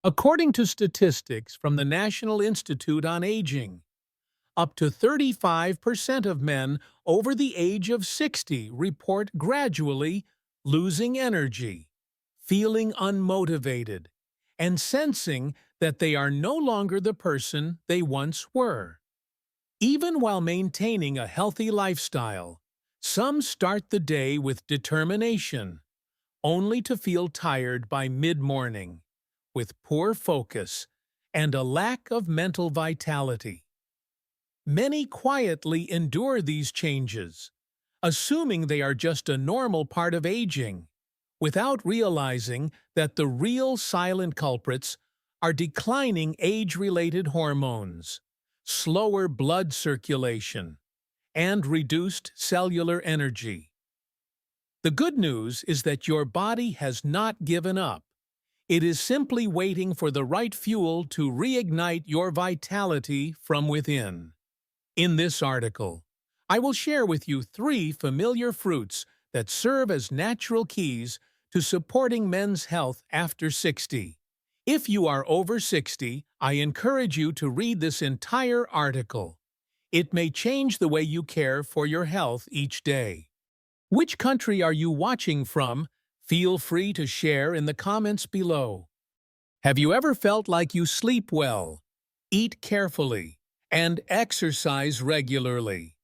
According to statistics from the National Institute on Aging, up to 35% of men over the age of 60 report gradually losing energy, feeling unmotivated, and sensing that they are no longer the person they once were. Even while maintaining a healthy lifestyle, some start the day with determination, only to feel tired by mid-morning, with poor focus and a lack of mental vitality. Many quietly endure these changes, assuming they are just a normal part of aging, without realizing that the real silent culprits are declining age-related hormones, slower blood circulation, and reduced cellular energy. The good news is that your body has not given up. It is simply waiting for the right fuel to reignite your vitality from within. In this article, I will share with you 3 familiar fruits that serve as natural keys to supporting men's health after 60. If you are over 60, I encourage you to read this entire article. It may change the way you care for your health each day. Which country are you watching from? Feel free to share in the comments below. Have you ever felt like you sleep well, eat carefully, and exercise regularly?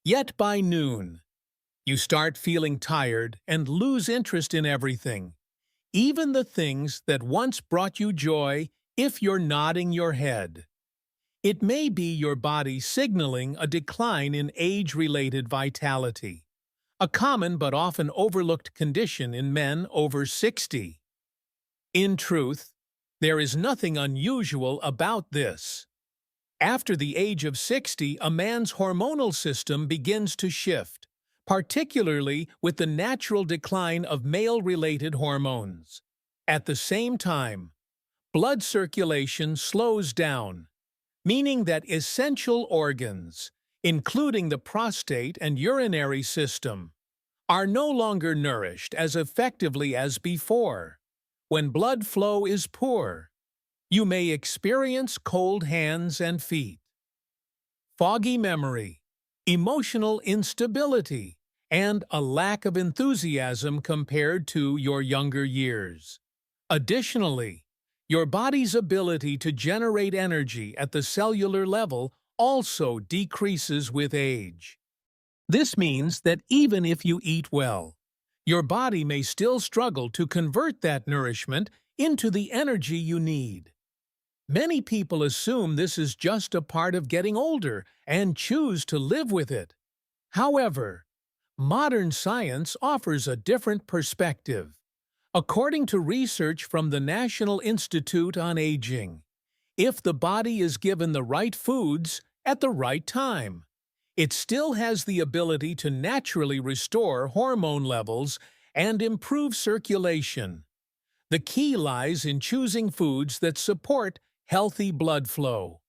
Yet by noon, you start feeling tired and lose interest in everything, even the things that once brought you joy. If you're nodding your head, it may be your body signaling a decline in age-related vitality, a common but often overlooked condition in men over 60. In truth, there is nothing unusual about this. After the age of 60, a man's hormonal system begins to shift, particularly with the natural decline of male-related hormones. At the same time, blood circulation slows down, meaning that essential organs, including the prostate and urinary system, are no longer nourished as effectively as before. When blood flow is poor, you may experience cold hands and feet, foggy memory, emotional instability, and a lack of enthusiasm compared to your younger years. Additionally, your body's ability to generate energy at the cellular level also decreases with age. This means that even if you eat well, your body may still struggle to convert that nourishment into the energy you need. Many people assume this is just a part of getting older and choose to live with it. However, modern science offers a different perspective. According to research from the National Institute on Aging, if the body is given the right foods at the right time, it still has the ability to naturally restore hormone levels and improve circulation. The key lies in choosing foods that support healthy blood flow,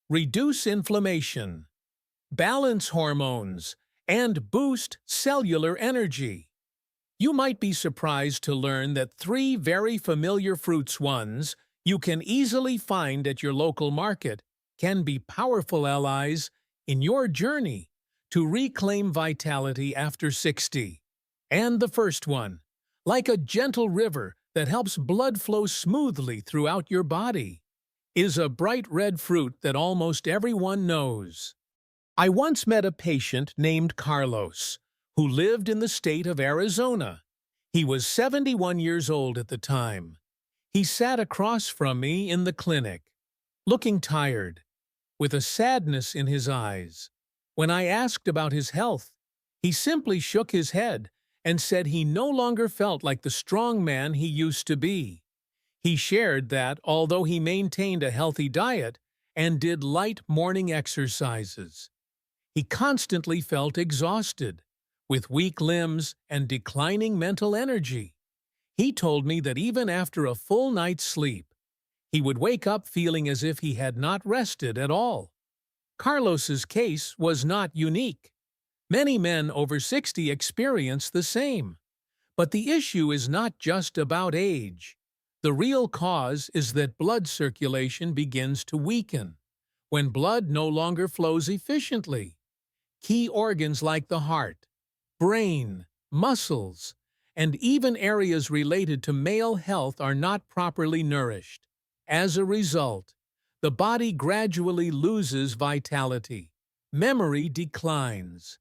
reduce inflammation, balance hormones, and boost cellular energy. You might be surprised to learn that 3 very familiar fruits ones you can easily find at your local market can be powerful allies in your journey to reclaim vitality after 60. And the first one, like a gentle river that helps blood flow smoothly throughout your body, is a bright red fruit that almost everyone knows. I once met a patient named Carlos, who lived in the state of Arizona. He was 71 years old at the time. He sat across from me in the clinic, looking tired, with a sadness in his eyes. When I asked about his health, he simply shook his head and said he no longer felt like the strong man he used to be. He shared that, although he maintained a healthy diet and did light morning exercises, he constantly felt exhausted, with weak limbs and declining mental energy. He told me that even after a full night's sleep, he would wake up feeling as if he had not rested at all. Carlos's case was not unique. Many men over 60 experience the same. But the issue is not just about age. The real cause is that blood circulation begins to weaken when blood no longer flows efficiently. Key organs like the heart, brain, muscles, and even areas related to male health are not properly nourished. As a result, the body gradually loses vitality, memory declines,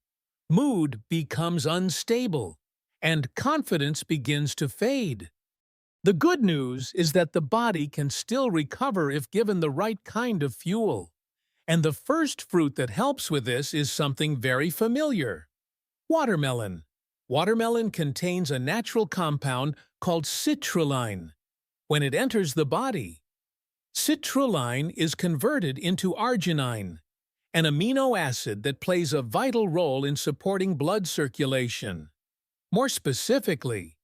mood becomes unstable, and confidence begins to fade. The good news is that the body can still recover if given the right kind of fuel. And the first fruit that helps with this is something very familiar: watermelon. Watermelon contains a natural compound called citrulline. When it enters the body, citrulline is converted into arginine, an amino acid that plays a vital role in supporting blood circulation. More specifically,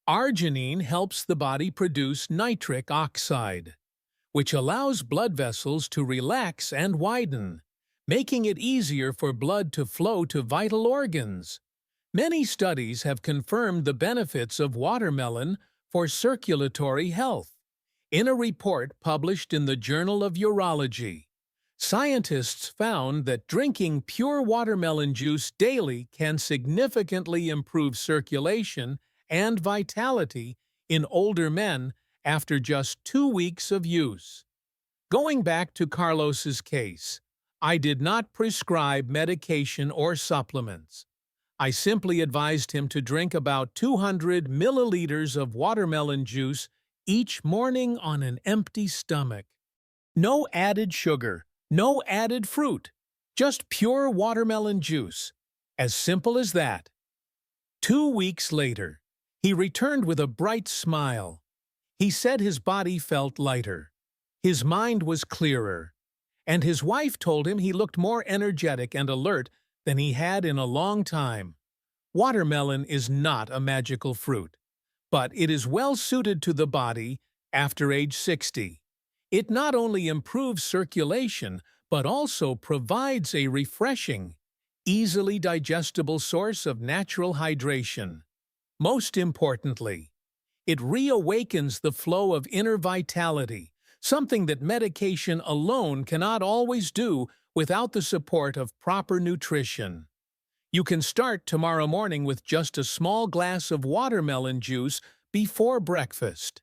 arginine helps the body produce nitric oxide, which allows blood vessels to relax and widen, making it easier for blood to flow to vital organs. Many studies have confirmed the benefits of watermelon for circulatory health. In a report published in the Journal of Urology, scientists found that drinking pure watermelon juice daily can significantly improve circulation and vitality in older men after just 2 weeks of use. Going back to Carlos's case, I did not prescribe medication or supplements. I simply advised him to drink about 200 milliliters of watermelon juice each morning on an empty stomach. No added sugar, no added fruit, just pure watermelon juice. As simple as that. 2 weeks later, he returned with a bright smile. He said his body felt lighter, his mind was clearer, and his wife told him he looked more energetic and alert than he had in a long time. Watermelon is not a magical fruit, but it is well suited to the body after age 60. It not only improves circulation, but also provides a refreshing, easily digestible source of natural hydration. Most importantly, it reawakens the flow of inner vitality, something that medication alone cannot always do without the support of proper nutrition. You can start tomorrow morning with just a small glass of watermelon juice before breakfast.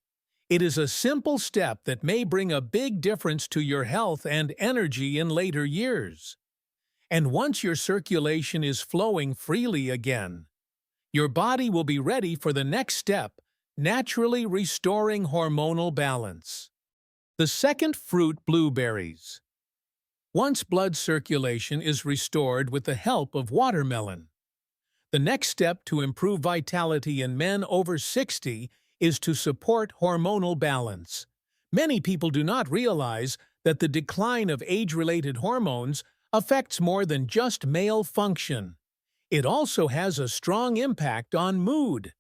It is a simple step that may bring a big difference to your health and energy in later years. And once your circulation is flowing freely again, your body will be ready for the next step, naturally restoring hormonal balance. The second fruit, blueberries. Once blood circulation is restored with the help of watermelon, the next step to improve vitality in men over 60 is to support hormonal balance. Many people do not realize that the decline of age-related hormones affects more than just male function. It also has a strong impact on mood,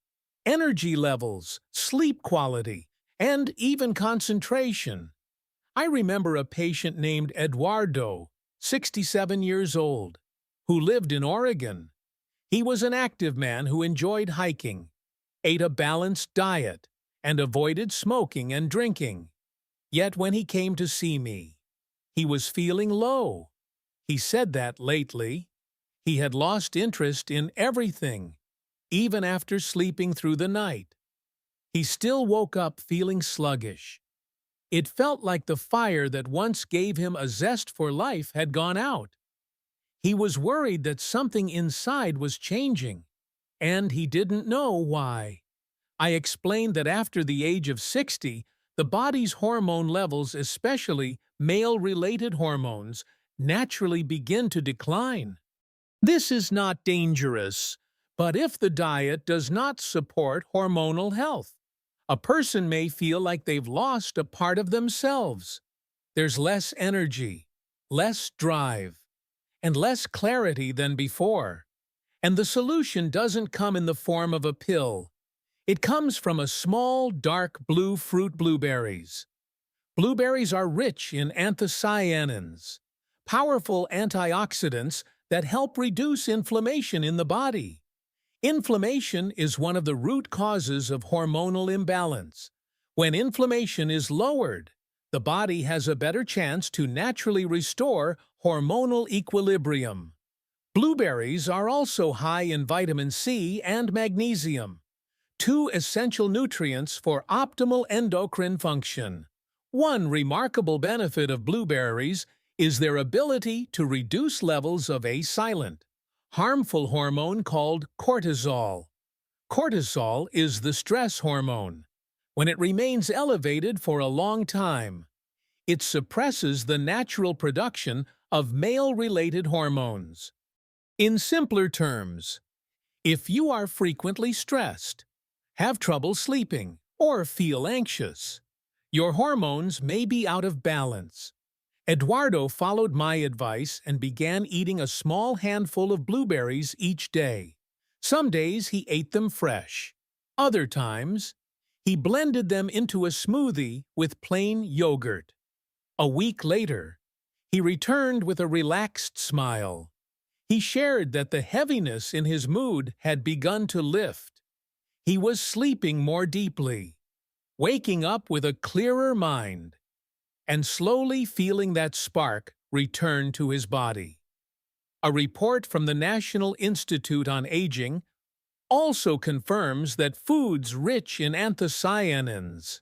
energy levels, sleep quality, and even concentration. I remember a patient named Eduardo, 67 years old, who lived in Oregon. He was an active man who enjoyed hiking, ate a balanced diet, and avoided smoking and drinking. Yet when he came to see me, he was feeling low. He said that lately, he had lost interest in everything, even after sleeping through the night. He still woke up feeling sluggish. It felt like the fire that once gave him a zest for life had gone out. He was worried that something inside was changing, and he didn't know why. I explained that after the age of 60, the body's hormone levels, especially male-related hormones, naturally begin to decline. This is not dangerous, but if the diet does not support hormonal health, a person may feel like they've lost a part of themselves. There's less energy, less drive, and less clarity than before. And the solution doesn't come in the form of a pill. It comes from a small, dark blue fruit, blueberries. Blueberries are rich in anthocyanins, powerful antioxidants that help reduce inflammation in the body. Inflammation is one of the root causes of hormonal imbalance, When inflammation is lowered, the body has a better chance to naturally restore hormonal equilibrium. Blueberries are also high in vitamin C and magnesium, two essential nutrients for optimal endocrine function. One remarkable benefit of blueberries is their ability to reduce levels of a silent, harmful hormone called cortisol. Cortisol is the stress hormone. When it remains elevated for a long time, it suppresses the natural production of male-related hormones. In simpler terms, if you are frequently stressed, have trouble sleeping, or feel anxious, your hormones may be out of balance. Eduardo followed my advice and began eating a small handful of blueberries each day. Some days he ate them fresh. Other times, he blended them into a smoothie with plain yogurt. A week later, he returned with a relaxed smile. He shared that the heaviness in his mood had begun to lift. He was sleeping more deeply, waking up with a clearer mind, and slowly feeling that spark return to his body. A report from the National Institute on Aging also confirms that foods rich in anthocyanins,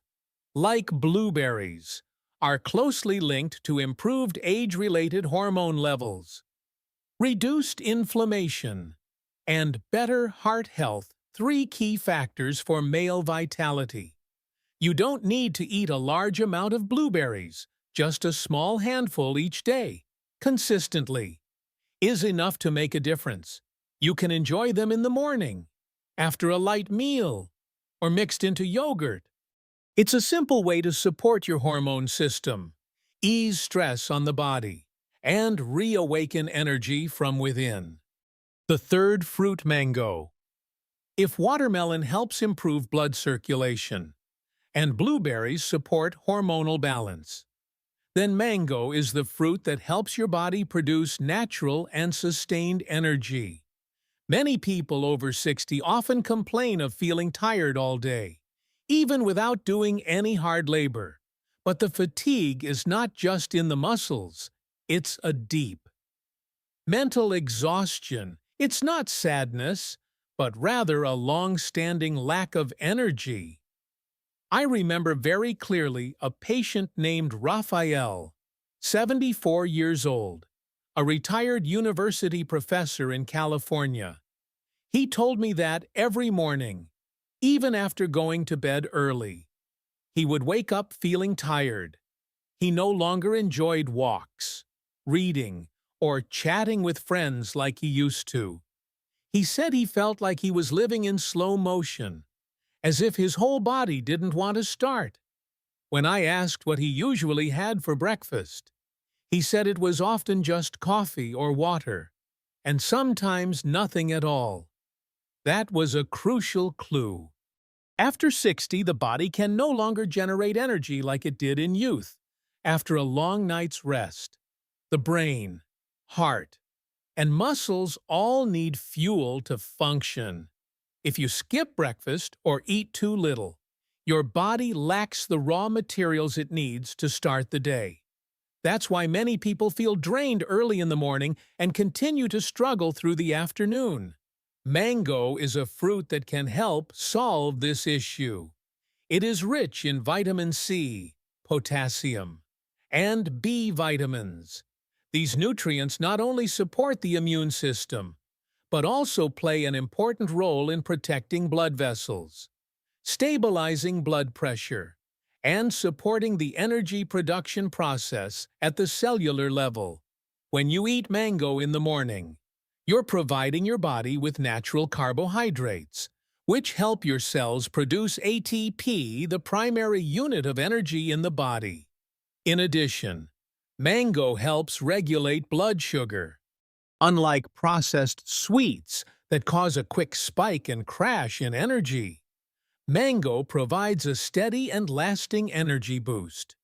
like blueberries, are closely linked to improved age-related hormone levels, reduced inflammation, and better heart health, three key factors for male vitality. You don't need to eat a large amount of blueberries, just a small handful each day, consistently, is enough to make a difference. You can enjoy them in the morning, after a light meal, or mixed into yogurt. It's a simple way to support your hormone system, ease stress on the body, and reawaken energy from within. The third fruit, mango. If watermelon helps improve blood circulation, and blueberries support hormonal balance, then mango is the fruit that helps your body produce natural and sustained energy. Many people over 60 often complain of feeling tired all day, even without doing any hard labor. But the fatigue is not just in the muscles, it's a deep mental exhaustion. It's not sadness, but rather a long-standing lack of energy. I remember very clearly a patient named Raphael, 74 years old, a retired university professor in California. He told me that every morning, even after going to bed early, he would wake up feeling tired. He no longer enjoyed walks, reading, or chatting with friends like he used to. He said he felt like he was living in slow motion, as if his whole body didn't want to start. When I asked what he usually had for breakfast, he said it was often just coffee or water, and sometimes nothing at all. That was a crucial clue. After 60, the body can no longer generate energy like it did in youth. After a long night's rest, the brain, heart, and muscles all need fuel to function. If you skip breakfast or eat too little, your body lacks the raw materials it needs to start the day. That's why many people feel drained early in the morning and continue to struggle through the afternoon. Mango is a fruit that can help solve this issue. It is rich in vitamin C, potassium, and B vitamins. These nutrients not only support the immune system, but also play an important role in protecting blood vessels, stabilizing blood pressure, and supporting the energy production process at the cellular level. When you eat mango in the morning, you're providing your body with natural carbohydrates, which help your cells produce ATP, the primary unit of energy in the body. In addition, mango helps regulate blood sugar. Unlike processed sweets that cause a quick spike and crash in energy, mango provides a steady and lasting energy boost.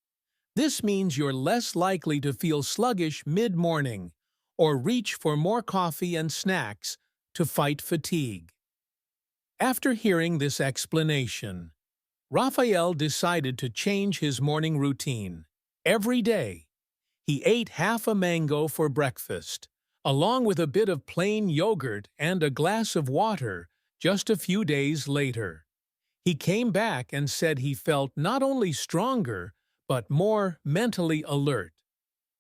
This means you're less likely to feel sluggish mid-morning or reach for more coffee and snacks to fight fatigue. After hearing this explanation, Raphael decided to change his morning routine. Every day, he ate half a mango for breakfast, along with a bit of plain yogurt and a glass of water just a few days later. He came back and said he felt not only stronger, but more mentally alert,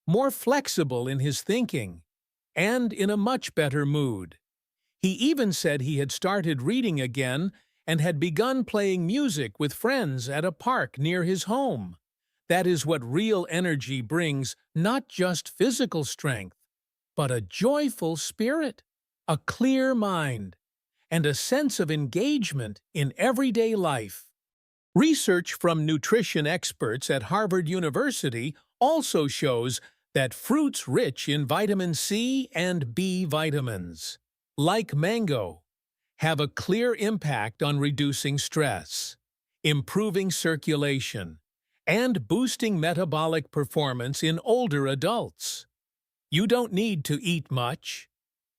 more flexible in his thinking, and in a much better mood. He even said he had started reading again and had begun playing music with friends at a park near his home. That is what real energy brings, not just physical strength, but a joyful spirit, a clear mind, and a sense of engagement in everyday life. Research from nutrition experts at Harvard University also shows that fruits rich in vitamin C and B vitamins, like mango, have a clear impact on reducing stress, improving circulation, and boosting metabolic performance in older adults. You don't need to eat much.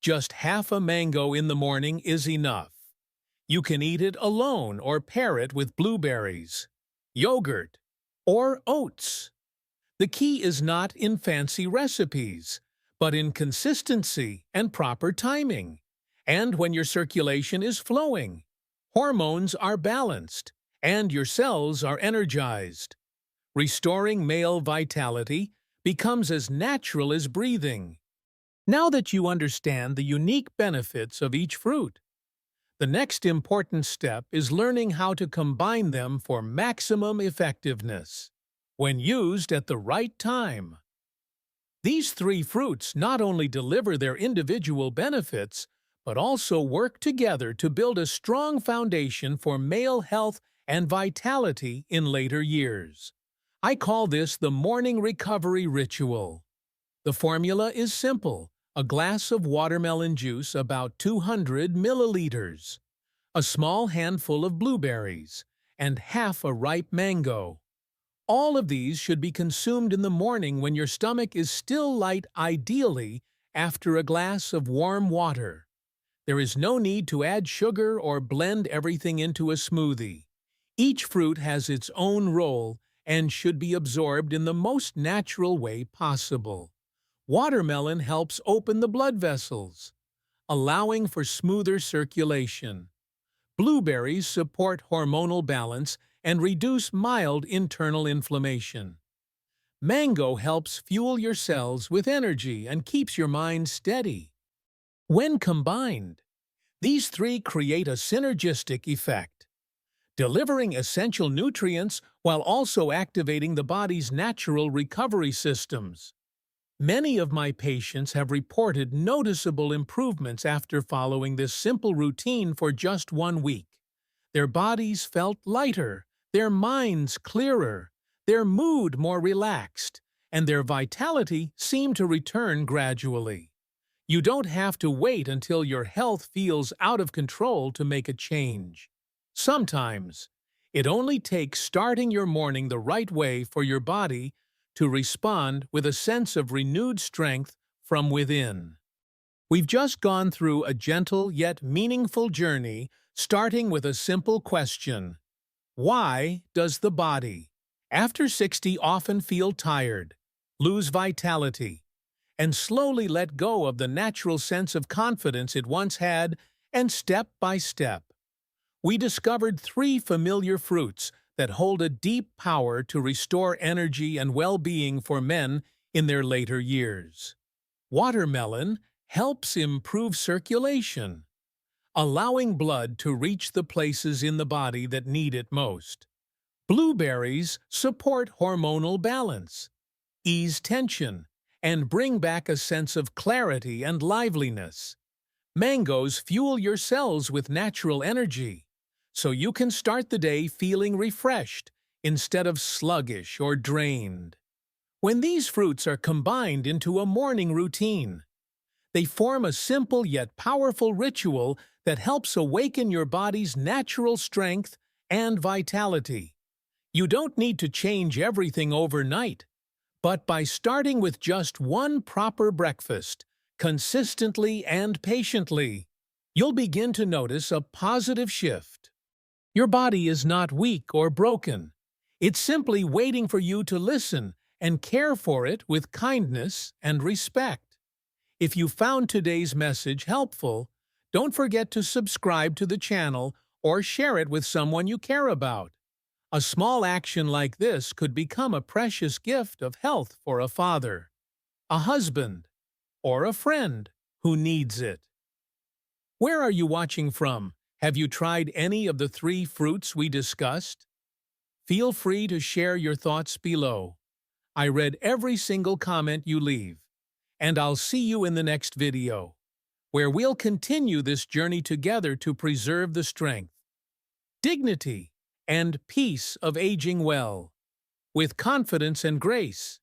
Just half a mango in the morning is enough. You can eat it alone or pair it with blueberries, yogurt, or oats. The key is not in fancy recipes, but in consistency and proper timing, and when your circulation is flowing, hormones are balanced, and your cells are energized. Restoring male vitality becomes as natural as breathing. Now that you understand the unique benefits of each fruit, the next important step is learning how to combine them for maximum effectiveness, when used at the right time. These three fruits not only deliver their individual benefits, but also work together to build a strong foundation for male health and vitality in later years. I call this the morning recovery ritual. The formula is simple: a glass of watermelon juice about 200 milliliters, a small handful of blueberries, and half a ripe mango. All of these should be consumed in the morning when your stomach is still light, ideally after a glass of warm water. There is no need to add sugar or blend everything into a smoothie. Each fruit has its own role and should be absorbed in the most natural way possible. Watermelon helps open the blood vessels, allowing for smoother circulation. Blueberries support hormonal balance and reduce mild internal inflammation. Mango helps fuel your cells with energy and keeps your mind steady. When combined, these three create a synergistic effect, delivering essential nutrients while also activating the body's natural recovery systems. Many of my patients have reported noticeable improvements after following this simple routine for just 1 week. Their bodies felt lighter, their minds clearer, their mood more relaxed, and their vitality seemed to return gradually. You don't have to wait until your health feels out of control to make a change. Sometimes, it only takes starting your morning the right way for your body to respond with a sense of renewed strength from within. We've just gone through a gentle yet meaningful journey, starting with a simple question. Why does the body, after 60, often feel tired, lose vitality, and slowly let go of the natural sense of confidence it once had, and step by step? We discovered 3 familiar fruits that hold a deep power to restore energy and well-being for men in their later years. Watermelon helps improve circulation, allowing blood to reach the places in the body that need it most. Blueberries support hormonal balance, ease tension, and bring back a sense of clarity and liveliness. Mangoes fuel your cells with natural energy, so you can start the day feeling refreshed instead of sluggish or drained. When these fruits are combined into a morning routine, they form a simple yet powerful ritual that helps awaken your body's natural strength and vitality. You don't need to change everything overnight, but by starting with just one proper breakfast, consistently and patiently, you'll begin to notice a positive shift. Your body is not weak or broken. It's simply waiting for you to listen and care for it with kindness and respect. If you found today's message helpful, don't forget to subscribe to the channel or share it with someone you care about. A small action like this could become a precious gift of health for a father, a husband, or a friend who needs it. Where are you watching from? Have you tried any of the 3 fruits we discussed? Feel free to share your thoughts below. I read every single comment you leave. And I'll see you in the next video, where we'll continue this journey together to preserve the strength, dignity, and peace of aging well, with confidence and grace.